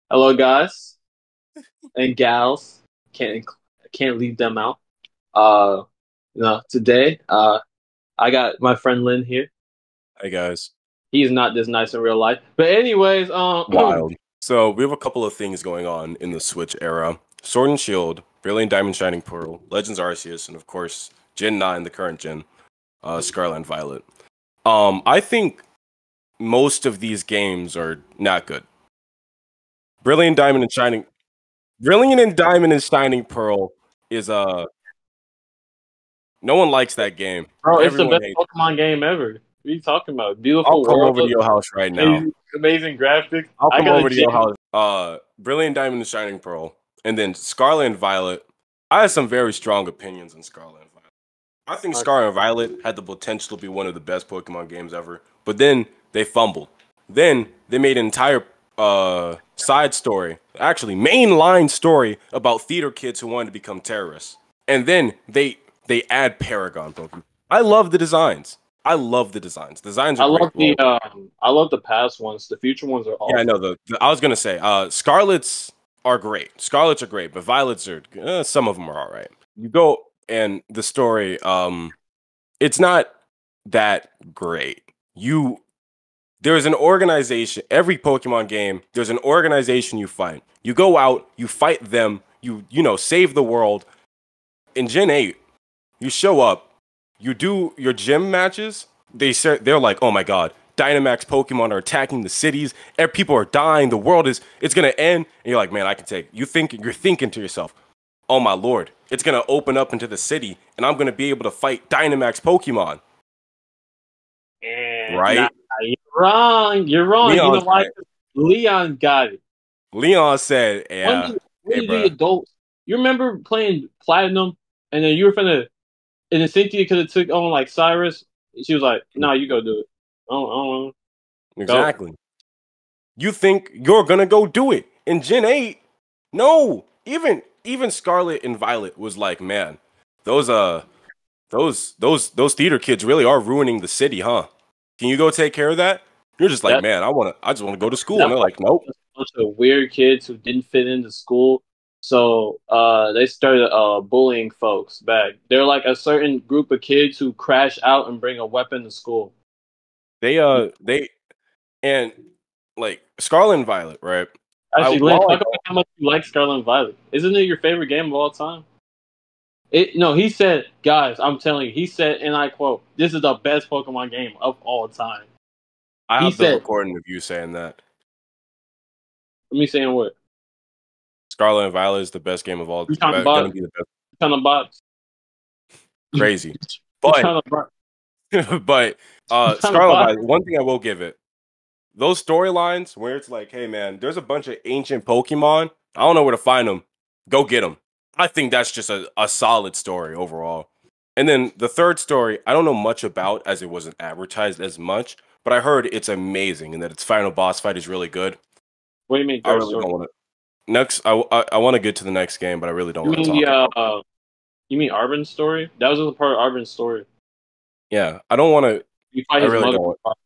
Hello, guys and gals. Can't leave them out. Uh, today, I got my friend Lynn here. Hey guys, He's not this nice in real life, but anyways, wild. So we have a couple of things going on in the Switch era: Sword and Shield, Brilliant Diamond, Shining Pearl, Legends Arceus, and of course Gen 9, the current gen, Scarlet and Violet. I think most of these games are not good. Brilliant Diamond and Shining, Brilliant and Diamond and Shining Pearl is no one likes that game. bro, it's the Everyone best hates. Pokemon game ever. What are you talking about? I'll Beautiful come world, over to your house right now. amazing graphics. I'll I come got a over to your gym. house. Brilliant Diamond and Shining Pearl, and then Scarlet and Violet. I have some very strong opinions on Scarlet and Violet. I think Scarlet and Violet had the potential to be one of the best Pokemon games ever, but then they fumbled. Then they made an entire side story, actually mainline story about theater kids who wanted to become terrorists, and then they add Paragon Pokemon. I love the designs. I love the designs. Designs are great. Well, I love the past ones. The future ones are yeah, I awful. know. I was gonna say, Scarlets are great. Scarlets are great, but Violets are some of them are all right. You go and the story, it's not that great. You There's an organization. Every Pokemon game, there's an organization you fight. You go out, you fight them. You save the world. In Gen 8, you show up, you do your gym matches. They're like, oh my god, Dynamax Pokemon are attacking the cities. People are dying. The world it's gonna end. And you're like, man, I can take. You're thinking to yourself, oh my lord, it's gonna open up into the city, and I'm gonna be able to fight Dynamax Pokemon, And nah, right? you're wrong. You're wrong. You know Leon's why? right. Leon got it. Leon said, When yeah, did when hey, did the bro. adults? You remember playing Platinum, and then you were finna, and then Cynthia could have took on like Cyrus. She was like, "No, you go do it. I don't know. Go." Exactly. You think you're gonna go do it in Gen 8? No. Even Scarlet and Violet was like, man, those those theater kids really are ruining the city, huh? Can you go take care of that? You're just like, That man, I just want to go to school. And that's they're like like, nope. a bunch of weird kids who didn't fit into school. So they started bullying folks back. They're like a certain group of kids who crash out and bring a weapon to school. They and like Scarlet and Violet, right? I Actually, Lynn, while I talk about how much you like Scarlet and Violet. Isn't it your favorite game of all time? No, he said, guys, I'm telling you, he said, and I quote, "This is the best Pokemon game of all time." I He have the said, recording of you saying that "Let me say what? Scarlet and Violet is the best game of all. You trying to Gonna box? be the best. You trying to box? Crazy, You but trying to box? but You trying to Scarlet and box? Violet. One thing I will give it. Those storylines where it's like, hey man, there's a bunch of ancient Pokemon. I don't know where to find them. Go get them. I think that's just a solid story overall. And then the third story, I don't know much about as it wasn't advertised as much, but I heard it's amazing and that its final boss fight is really good. What do you mean I third really story? don't want to. Next, I want to get to the next game, but I really don't You want to mean talk about. you mean Arben's story? That was a part of Arben's story. Yeah, I don't want to. You fight I his really mother. don't.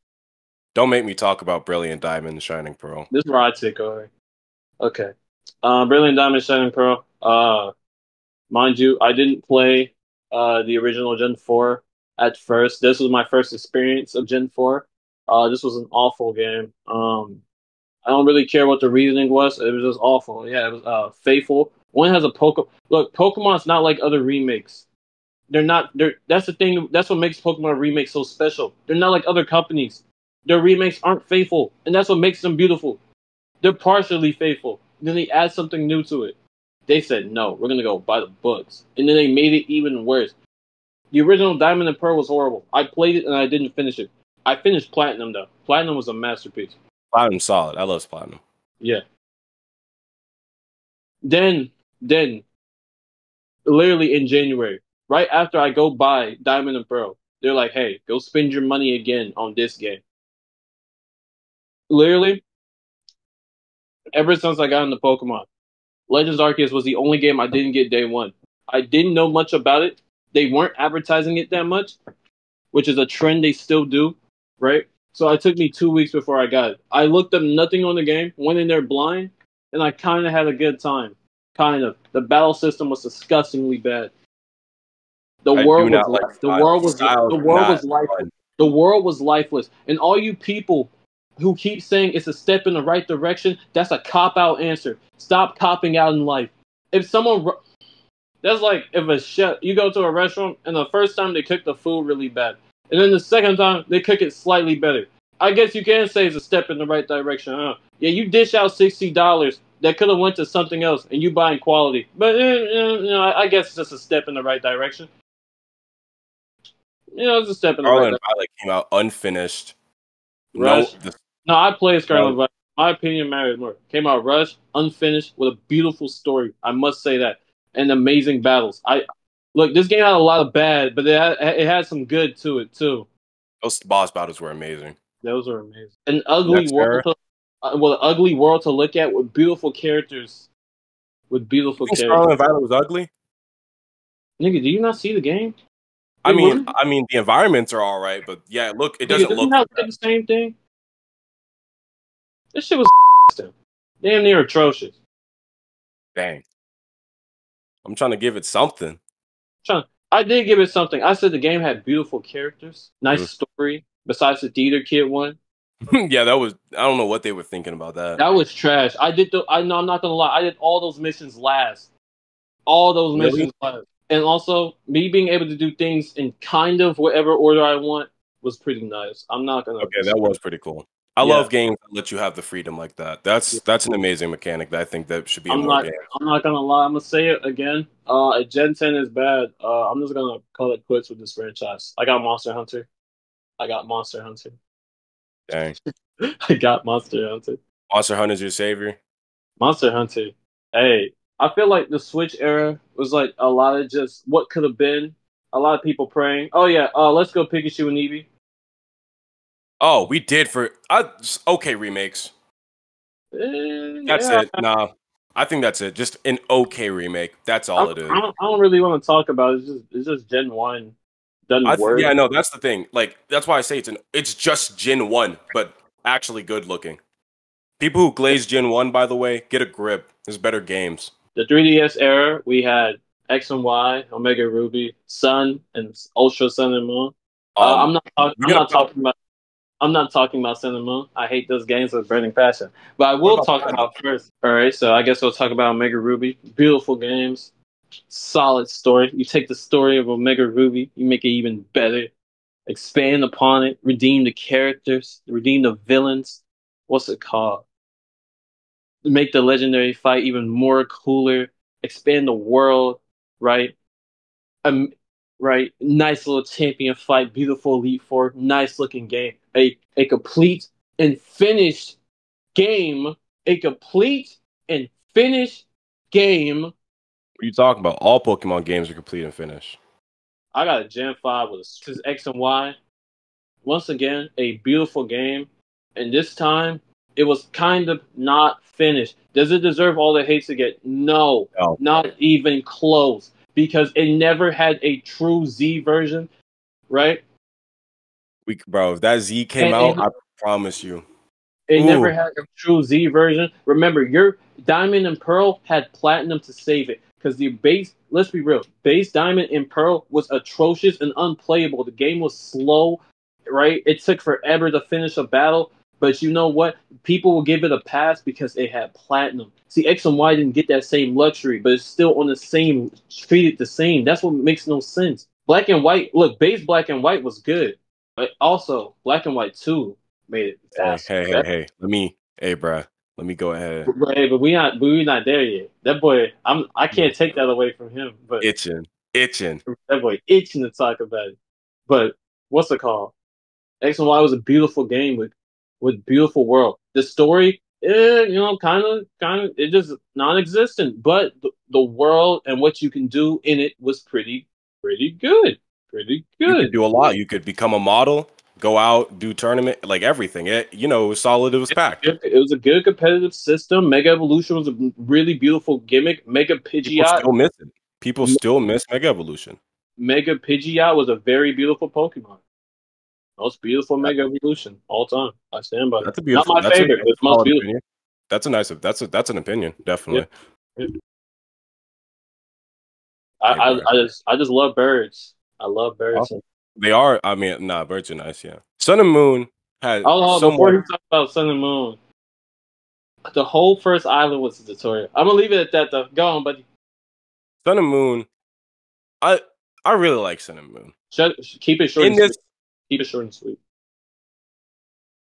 Don't make me talk about Brilliant Diamond and Shining Pearl. This is where I take over. Okay. Brilliant Diamond Shining Pearl. Mind you, I didn't play the original Gen 4 at first. This was my first experience of Gen 4. This was an awful game. I don't really care what the reasoning was. It was just awful. Yeah, it was faithful. One has a Pokemon. Look, Pokemon's not like other remakes. They're not. They're that's the thing. That's what makes Pokemon remakes so special. They're not like other companies. Their remakes aren't faithful, and that's what makes them beautiful. They're partially faithful. Then they add something new to it. They said no, we're gonna go by the books, and then they made it even worse. The original Diamond and Pearl was horrible. I played it and I didn't finish it. I finished Platinum though. Platinum was a masterpiece. Platinum's solid. I love Platinum. Yeah. Then, literally in January, right after I go buy Diamond and Pearl, they're like, "Hey, go spend your money again on this game." Literally, ever since I got into Pokemon, Legends Arceus was the only game I didn't get day one. I didn't know much about it. They weren't advertising it that much, which is a trend they still do, right? So it took me 2 weeks before I got it. I looked up nothing on the game, went in there blind, and I kind of had a good time. Kind of. The battle system was disgustingly bad. The I do world was not like the style. world was Styles the are world not was lifeless. fun. The world was lifeless, and all you people who keep saying it's a step in the right direction, that's a cop out answer. Stop copping out in life. If someone that's like if a chef you go to a restaurant and the first time they cook the food really bad, and then the second time they cook it slightly better. I guess you can say it's a step in the right direction. Huh? Yeah, you dish out $60 that could have went to something else, and you buying quality. But I guess it's just a step in the right direction. It's a step in the right Scarlet and direction. Violet came out unfinished. No, Rush. No, I played Scarlet Violet. My opinion matters more. Came out rushed, unfinished, with a beautiful story. I must say that, and amazing battles. I look. This game had a lot of bad, but it had some good to it too. those boss battles were amazing. Those are amazing. An ugly Next world era. to, well, an ugly world to look at with beautiful characters. With You beautiful think characters. Scarlet and Violet was ugly? Nigga, do you not see the game? I Wait, mean, really? I mean, the environments are all right, but yeah, look, it Nigga, doesn't does it look. not look at the same thing? This shit was damn near atrocious. Dang, I'm trying to give it something. I did give it something. I said the game had beautiful characters, nice Mm. story. Besides the theater kid one, Yeah, that was. I don't know what they were thinking about that. that was trash. I know I'm not gonna lie. I did all those missions last. All those Really? missions last. And also, me being able to do things in kind of whatever order I want was pretty nice. I'm not gonna. Okay, that was pretty cool. I Yeah, love games that let you have the freedom like that. That's an amazing mechanic that I think that should be in I'm more not. games. I'm not gonna lie. I'm gonna say it again. Gen 10 is bad. I'm just gonna call it quits with this franchise. I got Monster Hunter. I got Monster Hunter. Dang, I got Monster Hunter. Monster Hunter's your savior. Monster Hunter. Hey, I feel like the Switch era was like a lot of just what could have been. A lot of people praying. Oh yeah, let's go Pikachu and Eevee. Oh, we did for okay remakes. That's Yeah, it. Nah, I think that's it. Just an okay remake. That's I, all it is. I don't really want to talk about it. It's just Gen 1 done worse. Yeah, no, that's the thing. Like that's why I say it's just Gen 1, but actually good looking. People who glaze Gen 1, by the way, get a grip. There's better games. The 3DS era, we had X and Y, Omega Ruby, Sun, and Ultra Sun and Moon. I'm not. We're I'm gonna not talking about. I'm not talking about Sun and Moon. I hate those games with burning passion. But I what will about talk Platinum? about first. All right, so I guess we'll talk about Omega Ruby. Beautiful games, solid story. You take the story of Omega Ruby, you make it even better. Expand upon it, redeem the characters, redeem the villains. What's it called? Make the legendary fight even more cooler. Expand the world, right? Um, right. Nice little champion fight. Beautiful Elite Four. Nice looking game. A complete and finished game. A complete and finished game. What are you talking about? All Pokemon games are complete and finished. I got a Gen 5 with X and Y. Once again, a beautiful game. And this time, it was kind of not finished. Does it deserve all the hate to get? No, No. not even close. Because it never had a true Z version, right? Bro, if that Z came out, I promise you. It Ooh. never had a true Z version. Remember, your Diamond and Pearl had Platinum to save it. Because the base, let's be real, base Diamond and Pearl was atrocious and unplayable. The game was slow, right? It took forever to finish a battle. But you know what? People will give it a pass because it had Platinum. See, X and Y didn't get that same luxury, but it's still on the same, treated the same. That's what makes no sense. Black and White, look, base Black and White was good. But also, Black and White 2 made it faster. Hey. Hey, bruh. Let me go ahead. But we not there yet. That boy, I can't take that away from him. But Itching. that boy itching to talk about it. But what's it called? X and Y was a beautiful game with beautiful world. The story, kind of, it just non-existent. But the world and what you can do in it was pretty good. Pretty You good. could do a lot. You could become a model, go out, do tournament, like everything. It was solid. It was packed. It was a good competitive system. Mega Evolution was a really beautiful gimmick. Mega People Pidgeot. still miss it. People still miss Mega Evolution. Mega Pidgeot was a very beautiful Pokemon. Most beautiful Mega Evolution all time. I stand by That's that. a beautiful. Not my favorite, but most beautiful. Opinion. That's a nice. That's an opinion, Yeah. definitely. Yeah. Hey, bro. I just love birds. I love birds. They are. I mean, nah, birds are nice. Yeah. Sun and Moon had Oh, before somewhat. you talk about Sun and Moon, the whole first island was a tutorial. I'm gonna leave it at that though. Go on, buddy. Sun and Moon. I I really like Sun and Moon. Keep it short In and this, sweet. Keep it short and sweet.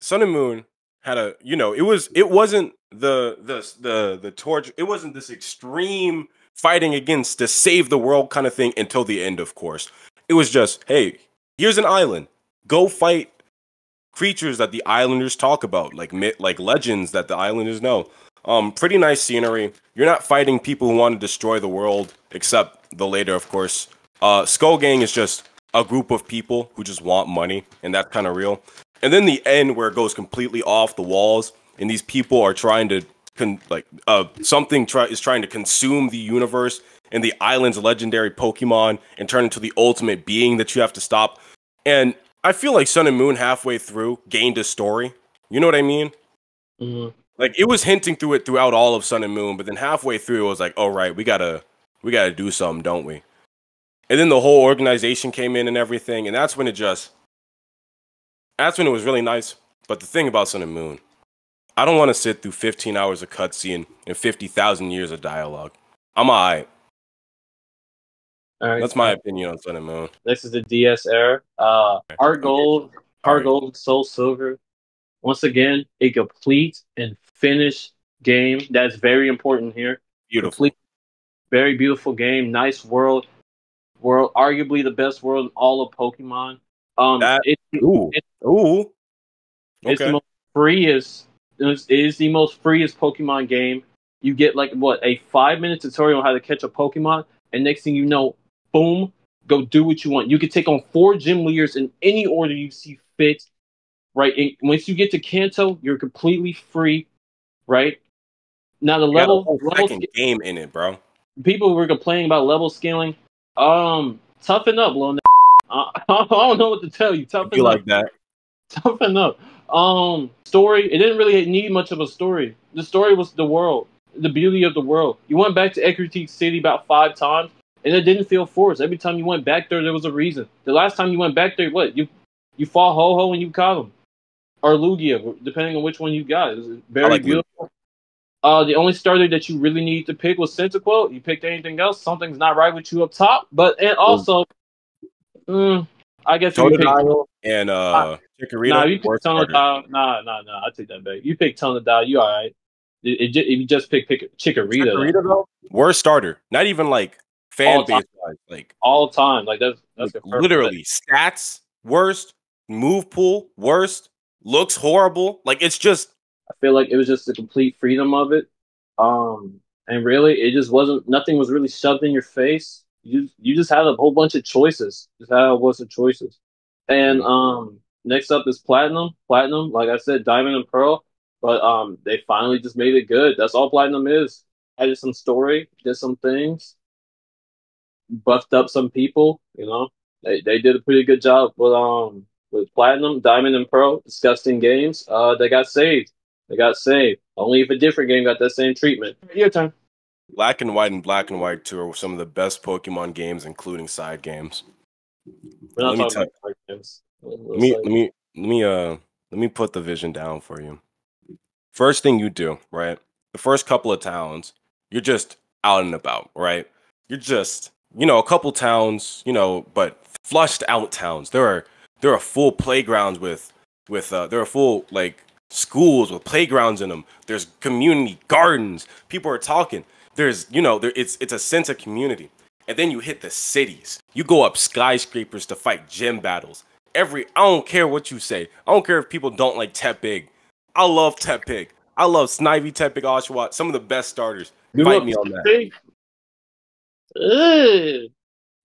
Sun and Moon had a. It wasn't the torch. It wasn't this extreme fighting against to save the world kind of thing until the end. Of course, it was just, hey, here's an island. Go fight creatures that the islanders talk about, like legends that the islanders know. Pretty nice scenery. You're not fighting people who want to destroy the world, except the later, of course. Skull Gang is just a group of people who just want money, and that's kind of real. And then the end where it goes completely off the walls, and these people are trying to is trying to consume the universe and the island's legendary Pokemon and turn into the ultimate being that you have to stop. And I feel like Sun and Moon halfway through gained a story. You know what I mean? Mm-hmm. Like it was hinting through it throughout all of Sun and Moon, but then halfway through it was like, oh right, we gotta do something, don't we? And then the whole organization came in and everything, and that's when it was really nice. But the thing about Sun and Moon, I don't want to sit through 15 hours of cutscene and 50,000 years of dialogue. I'm alright. All right. That's my opinion on Sun and Moon. Next is the DS era. Heart Gold, Soul Silver. Once again, a complete and finished game. That's very important here. Beautiful. Complete, very beautiful game. Nice world. Arguably the best world in all of Pokemon. It's the most freest. It is the most freest Pokemon game. You get like what, a 5-minute tutorial on how to catch a Pokemon, and next thing you know, boom, go do what you want. You can take on 4 gym leaders in any order you see fit. Right, and once you get to Kanto, you're completely free. Right now, the level game in it, bro. People were complaining about level scaling. Toughen up, Lil. I don't know what to tell you. Toughen up. Like that. Toughen up. Story. It didn't really need much of a story. The story was the world, the beauty of the world. You went back to Ecruteak City about 5 times, and it didn't feel forced. Every time you went back there was a reason. The last time you went back there, what you fought Ho-Ho and you caught him, or Lugia, depending on which one you got. It was very beautiful. The only starter that you really need to pick was Cyndaquil. You picked anything else, something's not right with you up top. And also, I guess you picked and Chikorita. Nah, you picked Totodile. Nah, I take that back. You picked Totodile. You all right? If you just pick Chikorita though, worst starter. Not even like fan base wise, like all time. Like that's like literally stats worst, move pool worst, looks horrible. Like it's just. I feel like it was just the complete freedom of it. And really, it just wasn't. Nothing was really shoved in your face. You just had a whole bunch of choices. Just had a bunch of choices. And next up is Platinum. Platinum, like I said, Diamond and Pearl. But they finally just made it good. That's all Platinum is. Added some story, did some things, buffed up some people. You know, they did a pretty good job with Platinum, Diamond, and Pearl. Disgusting games. They got saved. Only if a different game got that same treatment. Your turn. Black and White and Black and White 2 are some of the best Pokemon games, including side games. Let me put the vision down for you. First thing you do, right? The first couple of towns, you're just out and about, right? You're just, a couple towns, but flushed out towns. There are full playgrounds there are full like schools with playgrounds in them. There's community gardens. People are talking. There's, it's a sense of community. And then you hit the cities. You go up skyscrapers to fight gym battles. I don't care what you say. I don't care if people don't like Tepig. I love Tepig. I love Snivy, Tepig, Oshawott. Some of the best starters. Fight me on that.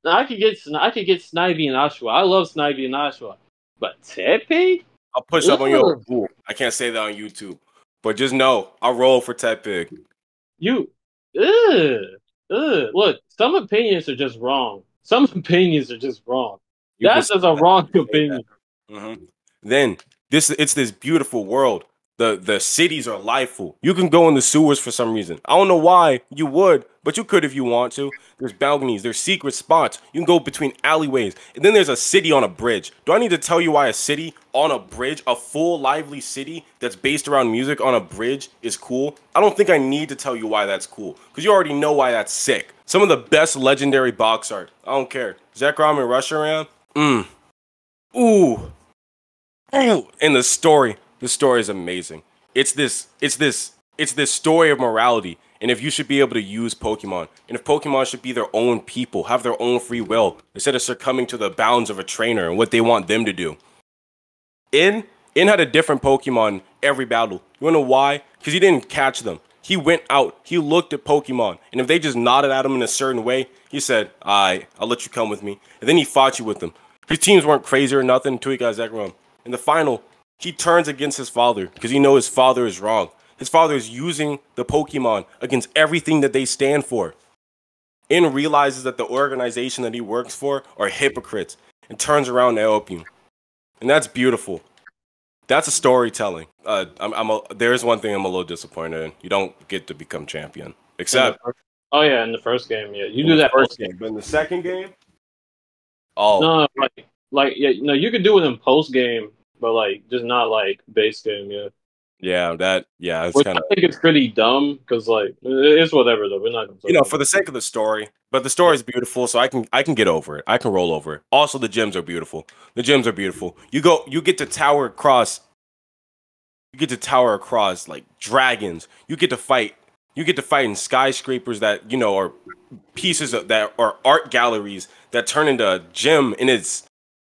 Now, I could get Snivy and Oshawott. I love Snivy and Oshawott. But Tepig? I'll push up on your. Ooh, I can't say that on YouTube. But just know, I'll roll for Tepig. Look, some opinions are just wrong. That's just a wrong opinion. Then it's this beautiful world The cities are liveful. You can go in the sewers for some reason. I don't know why you would, but you could if you want to. There's balconies, there's secret spots. You can go between alleyways. And then there's a city on a bridge. Do I need to tell you why a city on a bridge, a full lively city that's based around music on a bridge is cool? I don't think I need to tell you why that's cool, because you already know why that's sick. Some of the best legendary box art. I don't care. Zekrom and Reshiram. Ooh. And the story is amazing. It's this story of morality, and if you should be able to use Pokemon, and if Pokemon should be their own people, have their own free will, instead of succumbing to the bounds of a trainer and what they want them to do. In had a different Pokemon every battle. You wanna know why? Because he didn't catch them. He went out, he looked at Pokemon, and if they just nodded at him in a certain way, he said, alright, I'll let you come with me. And then he fought you with them. His teams weren't crazy or nothing until he got Zekrom. In the final, he turns against his father because he knows his father is wrong. His father is using the Pokemon against everything that they stand for. In realizes that the organization that he works for are hypocrites and turns around to help you. And that's beautiful. That's a storytelling. There is one thing I'm a little disappointed in. You don't get to become champion. Except... in the first game, yeah. You do that first game. But in the second game... Oh. No, you could do it in post game, but like just not like base game, yeah. It's Which kind of. I think it's pretty dumb because like it's whatever though. We're not gonna for the sake of the story, but the story is beautiful, so I can get over it. I can roll over it. Also, the gyms are beautiful. You get to tower across. You get to tower across like dragons. You get to fight. You get to fight in skyscrapers that are pieces that are art galleries that turn into a gym, and it's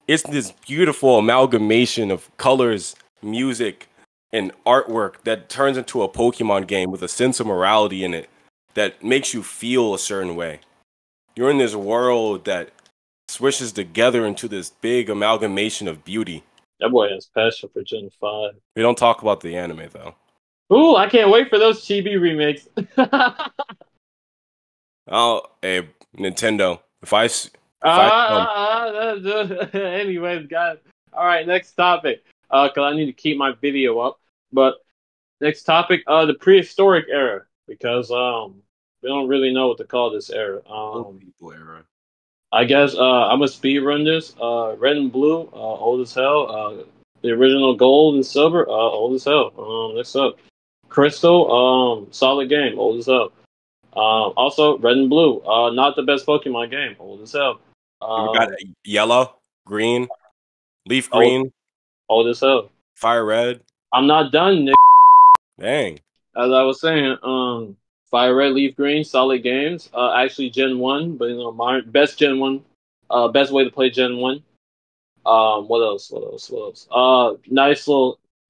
this beautiful amalgamation of colors, music, and artwork that turns into a Pokemon game with a sense of morality in it that makes you feel a certain way. You're in this world that swishes together into this big amalgamation of beauty. That boy has passion for Gen 5. We don't talk about the anime though. Ooh, I can't wait for those Chibi remakes. Oh, hey, Nintendo. Anyways, guys. All right, next topic. Cause I need to keep my video up. But next topic, the prehistoric era, because we don't really know what to call this era. People era. I guess I'm gonna speed run this. Red and blue, old as hell. The original gold and silver, old as hell. Next up, crystal, solid game, old as hell. Also, red and blue, not the best Pokemon game, old as hell. We got yellow, green, leaf green, old as hell. Fire red. I'm not done, Nick. Dang. As I was saying, Fire red, leaf green, solid games. Actually, Gen 1, but my best Gen 1, best way to play Gen 1. What else?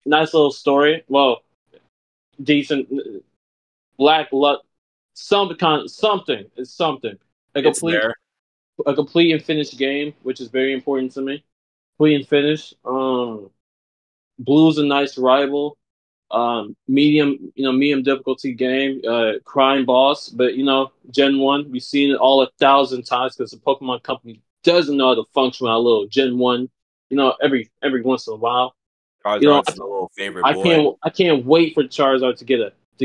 Nice little story. Well, decent. Black luck. Something. It's something. A complete and finished game, which is very important to me. Complete and finished. Blue's a nice rival. Medium difficulty game. Crime boss, but Gen 1, we've seen it all 1,000 times because the Pokemon Company doesn't know how to function with a little Gen 1. Every once in a while. Charizard's a little favorite boy. I can't wait for Charizard to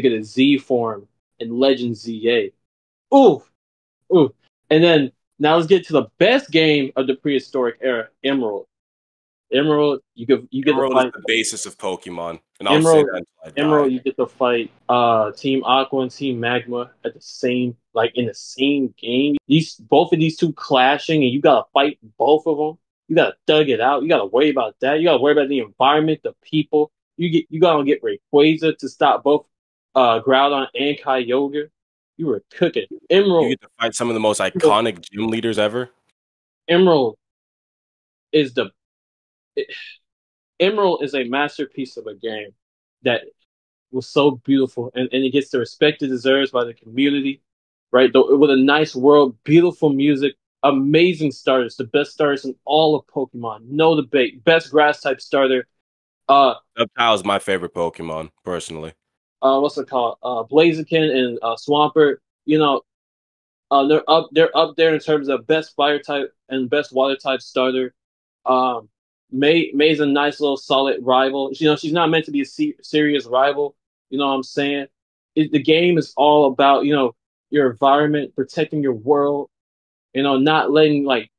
get a Z form in Legend ZA. Ooh. And then now let's get to the best game of the prehistoric era, Emerald. Emerald, you get Emerald to fight is the basis of Pokemon, and Emerald, I'll say that. Emerald, you get to fight Team Aqua and Team Magma at in the same game. Both of these two clashing, and you gotta fight both of them. You gotta thug it out. You gotta worry about that. You gotta worry about the environment, the people. You gotta get Rayquaza to stop both Groudon and Kyogre. You were cooking. Emerald. You get to fight some of the most iconic gym leaders ever. Emerald is a masterpiece of a game that was so beautiful, and it gets the respect it deserves by the community, right? With a nice world, beautiful music, amazing starters, the best starters in all of Pokemon, no debate. Best grass type starter. Reptile is my favorite Pokemon, personally. What's it called? Blaziken and Swampert. They're up there in terms of best fire type and best water type starter. May's a nice little solid rival. You know, she's not meant to be a serious rival. You know what I'm saying? The game is all about, you know, your environment, protecting your world, you know, not letting like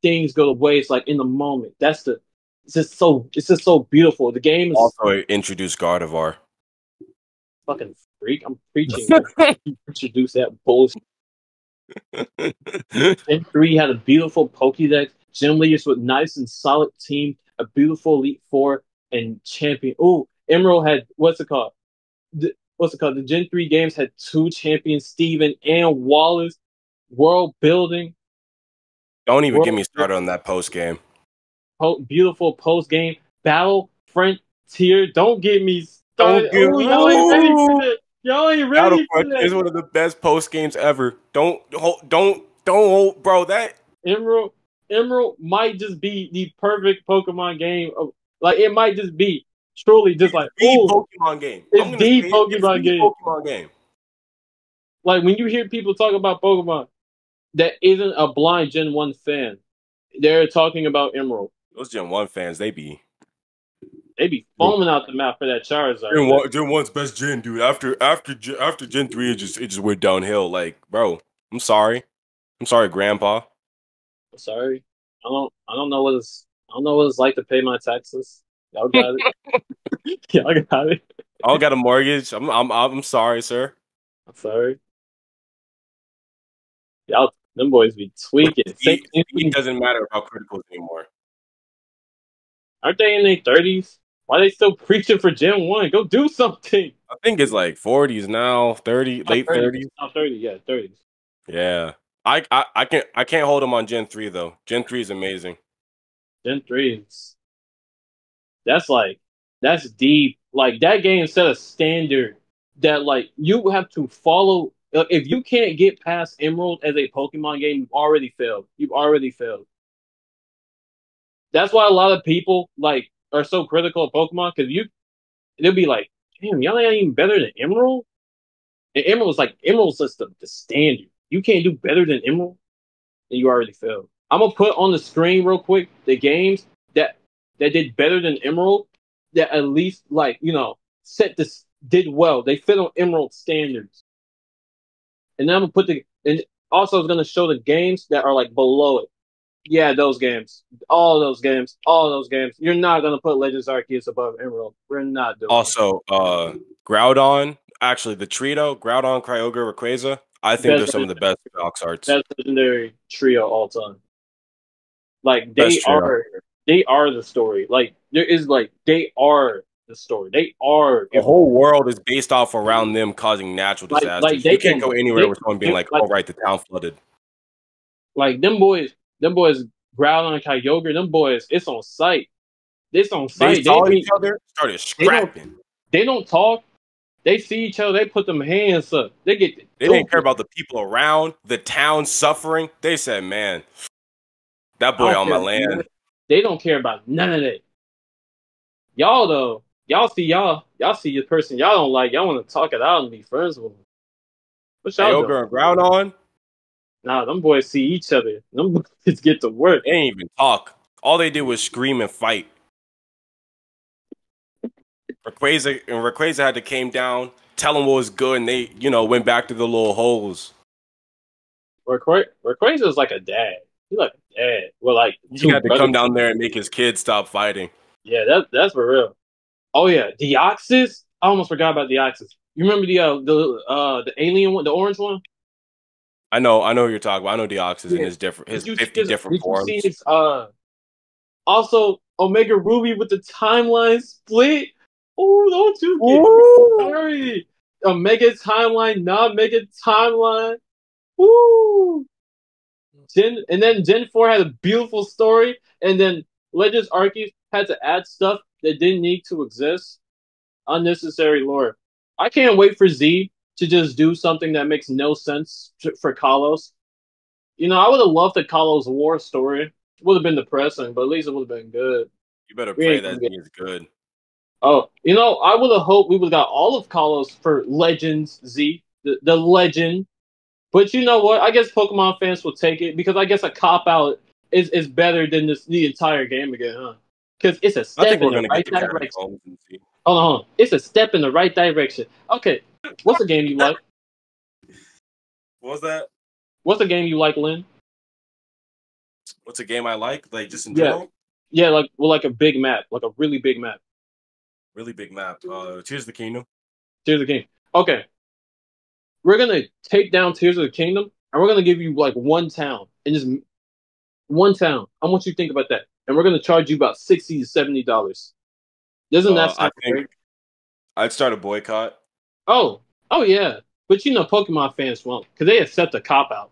things go to waste like in the moment. It's just so beautiful. The game is Also introduced Gardevoir. fucking freak. I'm preaching. Man. Introduce that bullshit. Gen 3 had a beautiful Pokédex, gym leaders with nice and solid team, a beautiful Elite Four, and champion. Oh, Emerald had what's it called? What's it called? The Gen 3 games had two champions, Steven and Wallace. World building. Don't even get me started on that post game. Beautiful post game battle frontier. Don't get me started. Y'all ain't ready for that. Y'all ain't ready for that. It's one of the best post games ever. Don't, bro. That Emerald might just be the perfect Pokemon game. Like it might just be truly just like the Pokemon game. It's the Pokemon game. Like when you hear people talk about Pokemon that isn't a blind Gen 1 fan, they're talking about Emerald. Those Gen 1 fans, they be foaming out the mouth for that Charizard. Gen 1's best gen, dude. After Gen 3, it just went downhill. Like, bro, I'm sorry, Grandpa. I'm sorry. I don't know what it's like to pay my taxes. Y'all got it. Y'all got it. I don't got a mortgage. I'm sorry, sir. I'm sorry. Y'all, them boys be tweaking. It doesn't matter about criticals anymore. Aren't they in their 30s? Why are they still preaching for Gen 1? Go do something. I think it's like 40s now, 30, late 30s. Oh, 30, yeah, 30s. Yeah. I can't hold them on Gen 3 though. Gen 3 is amazing. Gen 3 is that's deep. Like that game set a standard that like you have to follow. If you can't get past Emerald as a Pokemon game, you've already failed. That's why a lot of people like are so critical of Pokemon because they'll be like, damn, y'all ain't even better than Emerald. And Emerald's just the standard. You can't do better than Emerald, then you already failed. I'm gonna put on the screen real quick the games that did better than Emerald, that at least like did well. They fit on Emerald standards. And then I'm gonna and also it's gonna show the games that are like below it. Yeah, those games. All those games. You're not gonna put Legends Arceus above Emerald. We're not doing also, Groudon, actually the trio, Groudon, Kyogre, Rayquaza, I think they're some of the best box arts. Best legendary trio all time. Like they are the story. Like there is like they are the story. They are the whole world is based off around them causing natural disasters. Like you can't go anywhere with someone being like, "Oh, right, the town flooded." Like them boys, Groudon and Kyogre, them boys, it's on site. They saw each other, started scrapping. They don't talk. They see each other. They put them hands up. They didn't care about the people around the town suffering. They said, "Man, that boy on my land." They don't care about none of that. Y'all though, y'all see the person y'all don't like. Y'all want to talk it out and be friends with them. What's y'all doing? And Groudon? Nah, them boys see each other. Them boys get to work. They ain't even talk. All they did was scream and fight. Rayquaza had to came down, tell them what was good, and they, went back to the little holes. Rayquaza is like a dad. He's like a dad. Well, like he had to come down there and make his kids stop fighting. Yeah, that's for real. Oh yeah, Deoxys. I almost forgot about Deoxys. You remember the alien one, the orange one? I know who you're talking about. I know Deoxys and his 50 different forms. Did you see also Omega Ruby with the timeline split? Oh, don't you get sorry. Omega timeline, not Mega timeline. Woo! And then Gen 4 had a beautiful story, and then Legends Arceus had to add stuff that didn't need to exist. Unnecessary lore. I can't wait for Z to just do something that makes no sense for Kalos. I would have loved the Kalos War story. Would have been depressing, but at least it would have been good. You better pray that Z is good. Oh, I would have hoped we would have got all of Kalos for Legends Z, the legend. But you know what? I guess Pokemon fans will take it because I guess a cop-out is better than the entire game again, huh? because it's a I step think in we're the gonna get right the direction. catacombs and see. Hold on. It's a step in the right direction. Okay, what's a game you like? What was that? What's a game you like, Lynn? What's a game I like just in Yeah, general? yeah, like a big map, like a really big map. Really big map. Tears of the Kingdom. Tears of the Kingdom. Okay, we're gonna take down Tears of the Kingdom, and we're gonna give you like one town, and just one town. I want you to think about that, and we're gonna charge you about $60 to $70. Doesn't that I sound think great? I'd start a boycott. Oh, oh yeah. But you know, Pokemon fans won't, because they accept a cop out.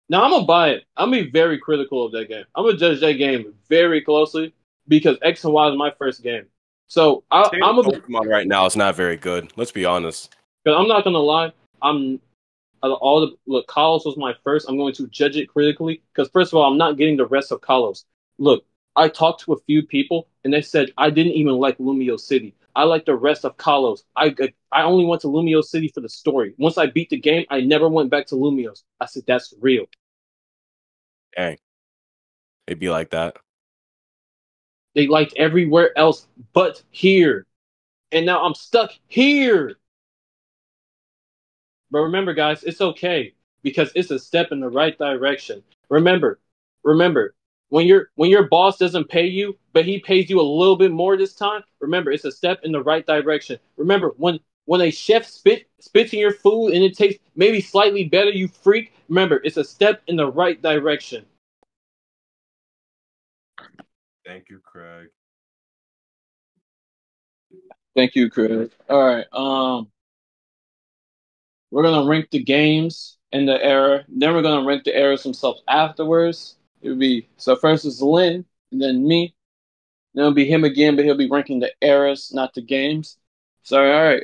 Now I'm gonna buy it. I'm gonna be very critical of that game. I'm gonna judge that game very closely because X and Y is my first game. So State I'm of gonna, Pokemon right now is not very good. Let's be honest. because I'm not gonna lie. I'm out of all the look. Kalos was my first. I'm going to judge it critically because first of all, I'm not getting the rest of Kalos. Look, I talked to a few people and they said I didn't even like Lumio City. I like the rest of Kalos. I only went to Lumio City for the story. Once I beat the game, I never went back to Lumios. I said that's real. Dang, it'd be like that. They liked everywhere else but here. And now I'm stuck here. But remember, guys, it's okay because it's a step in the right direction. Remember, when your boss doesn't pay you, but he pays you a little bit more this time, remember it's a step in the right direction. Remember, when a chef spits in your food and it tastes maybe slightly better, you freak. Remember, it's a step in the right direction. Thank you, Craig. Thank you, Chris. All right. We're gonna rank the games in the era. Then we're gonna rank the eras themselves afterwards. It would be so first is Lynn, and then me. Then it'll be him again, but he'll be ranking the eras, not the games. So all right.